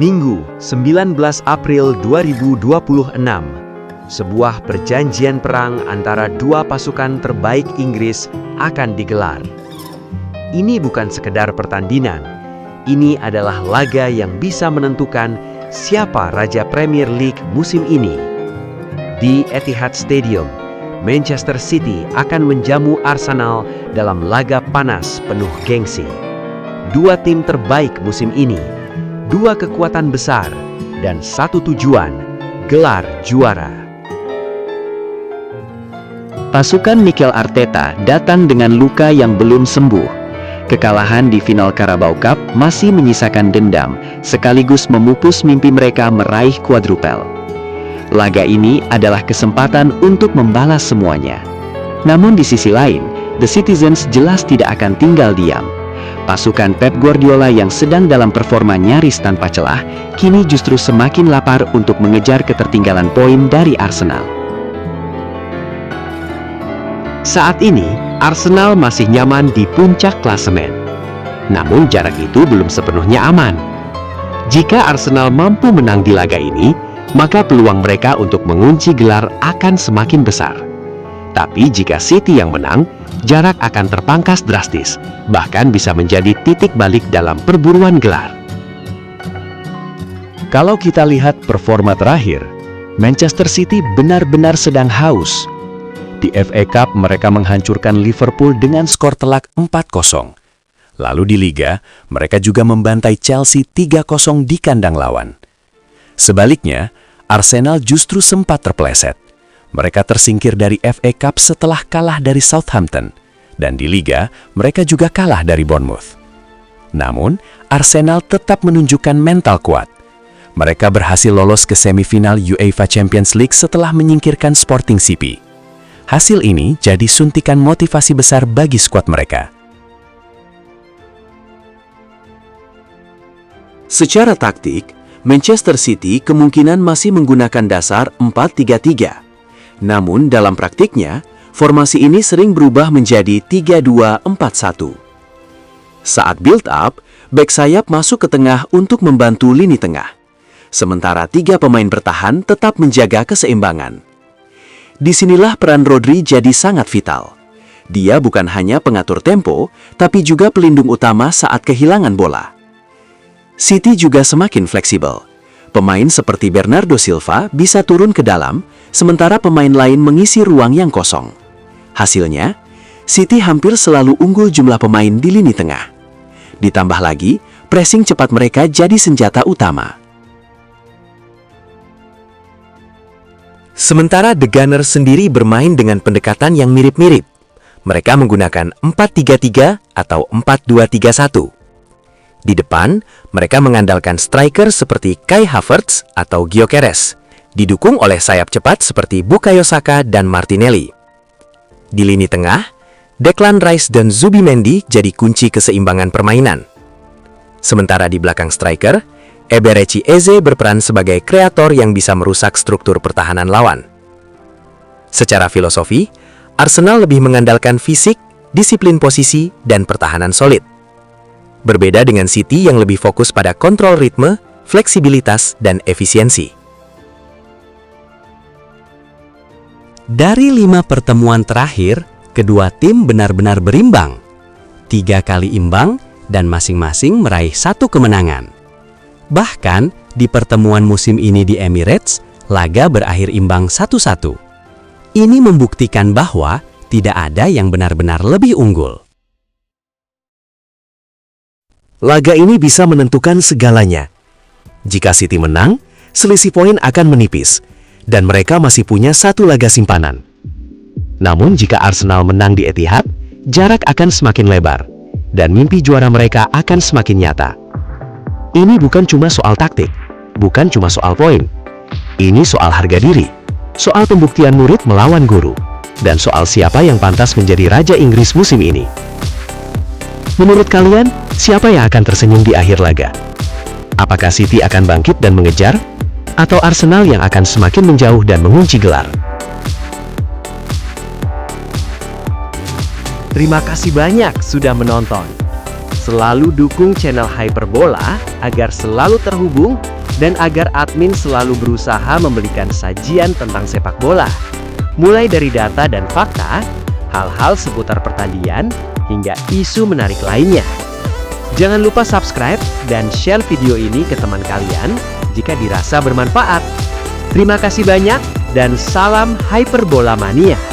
Minggu, 19 April 2026. Sebuah perjanjian perang antara dua pasukan terbaik Inggris akan digelar. Ini bukan sekedar pertandingan. Ini adalah laga yang bisa menentukan siapa Raja Premier League musim ini. Di Etihad Stadium, Manchester City akan menjamu Arsenal dalam laga panas penuh gengsi. Dua tim terbaik musim ini, dua kekuatan besar, dan satu tujuan, gelar juara. Pasukan Mikel Arteta datang dengan luka yang belum sembuh. Kekalahan di final Carabao Cup masih menyisakan dendam, sekaligus memupus mimpi mereka meraih quadruple. Laga ini adalah kesempatan untuk membalas semuanya. Namun di sisi lain, The Citizens jelas tidak akan tinggal diam. Pasukan Pep Guardiola yang sedang dalam performa nyaris tanpa celah, kini justru semakin lapar untuk mengejar ketertinggalan poin dari Arsenal. Saat ini, Arsenal masih nyaman di puncak klasemen. Namun jarak itu belum sepenuhnya aman. Jika Arsenal mampu menang di laga ini, maka peluang mereka untuk mengunci gelar akan semakin besar. Tapi jika City yang menang, jarak akan terpangkas drastis, bahkan bisa menjadi titik balik dalam perburuan gelar. Kalau kita lihat performa terakhir, Manchester City benar-benar sedang haus. Di FA Cup mereka menghancurkan Liverpool dengan skor telak 4-0. Lalu di Liga, mereka juga membantai Chelsea 3-0 di kandang lawan. Sebaliknya, Arsenal justru sempat terpeleset. Mereka tersingkir dari FA Cup setelah kalah dari Southampton. Dan di Liga, mereka juga kalah dari Bournemouth. Namun, Arsenal tetap menunjukkan mental kuat. Mereka berhasil lolos ke semifinal UEFA Champions League setelah menyingkirkan Sporting CP. Hasil ini jadi suntikan motivasi besar bagi skuad mereka. Secara taktik, Manchester City kemungkinan masih menggunakan dasar 4-3-3. Namun dalam praktiknya, formasi ini sering berubah menjadi 3-2-4-1. Saat build up, bek sayap masuk ke tengah untuk membantu lini tengah. Sementara tiga pemain bertahan tetap menjaga keseimbangan. Disinilah peran Rodri jadi sangat vital. Dia bukan hanya pengatur tempo, tapi juga pelindung utama saat kehilangan bola. City juga semakin fleksibel. Pemain seperti Bernardo Silva bisa turun ke dalam, sementara pemain lain mengisi ruang yang kosong. Hasilnya, City hampir selalu unggul jumlah pemain di lini tengah. Ditambah lagi, pressing cepat mereka jadi senjata utama. Sementara The Gunners sendiri bermain dengan pendekatan yang mirip-mirip. Mereka menggunakan 4-3-3 atau 4-2-3-1. Di depan, mereka mengandalkan striker seperti Kai Havertz atau Gyökeres, didukung oleh sayap cepat seperti Bukayo Saka dan Martinelli. Di lini tengah, Declan Rice dan Zubimendi jadi kunci keseimbangan permainan. Sementara di belakang striker, Eberechi Eze berperan sebagai kreator yang bisa merusak struktur pertahanan lawan. Secara filosofi, Arsenal lebih mengandalkan fisik, disiplin posisi, dan pertahanan solid. Berbeda dengan City yang lebih fokus pada kontrol ritme, fleksibilitas, dan efisiensi. Dari 5 pertemuan terakhir, kedua tim benar-benar berimbang. 3 kali imbang dan masing-masing meraih 1 kemenangan. Bahkan, di pertemuan musim ini di Emirates, laga berakhir imbang 1-1. Ini membuktikan bahwa tidak ada yang benar-benar lebih unggul. Laga ini bisa menentukan segalanya. Jika City menang, selisih poin akan menipis, dan mereka masih punya 1 laga simpanan. Namun jika Arsenal menang di Etihad, jarak akan semakin lebar, dan mimpi juara mereka akan semakin nyata. Ini bukan cuma soal taktik, bukan cuma soal poin. Ini soal harga diri, soal pembuktian murid melawan guru, dan soal siapa yang pantas menjadi Raja Inggris musim ini. Menurut kalian, siapa yang akan tersenyum di akhir laga? Apakah City akan bangkit dan mengejar? Atau Arsenal yang akan semakin menjauh dan mengunci gelar? Terima kasih banyak sudah menonton. Selalu dukung channel Hyperbola agar selalu terhubung dan agar admin selalu berusaha memberikan sajian tentang sepak bola. Mulai dari data dan fakta, hal-hal seputar pertandingan, hingga isu menarik lainnya. Jangan lupa subscribe dan share video ini ke teman kalian jika dirasa bermanfaat. Terima kasih banyak dan salam Hyperbola Mania.